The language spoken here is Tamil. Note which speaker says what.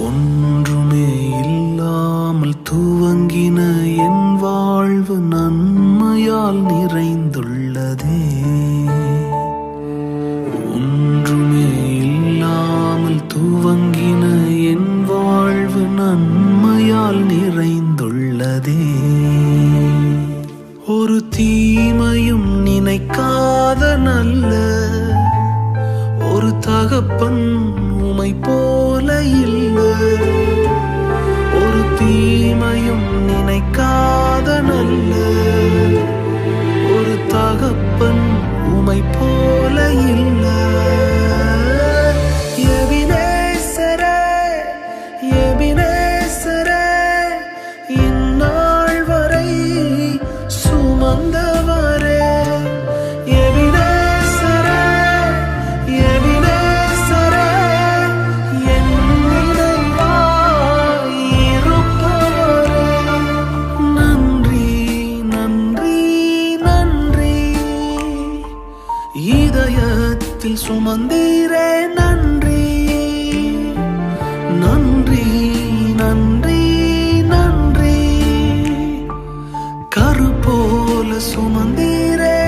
Speaker 1: ஒன்றுமே இல்லாமல் துவங்கின என் வாழ்வு நன்மையால் நிறைந்துள்ளதே. ஒன்றுமே இல்லாமல் துவங்கின என் வாழ்வு நன்மையால் நிறைந்துள்ளதே. ஒரு தீமையும் நினைக்காத நல்ல ஒரு தகப்பன் உமை போல இல்லை. ஒரு தீமையும் நினைக்காத நல்ல ஒரு தகப்பன் உமை போல இல்லை. எபினேசரே, எபினேசரே, இந்நாள் வரை சுமந்தவரே. எபினேசரே, எபினேசரே, என் நினைவாய் இருப்பவரே. நன்றி, நன்றி, நன்றி. இதயத்தில் சுமந்தீரே நன்றி. நன்றி, நன்றி, நன்றி. கரு போல சுமந்தீரே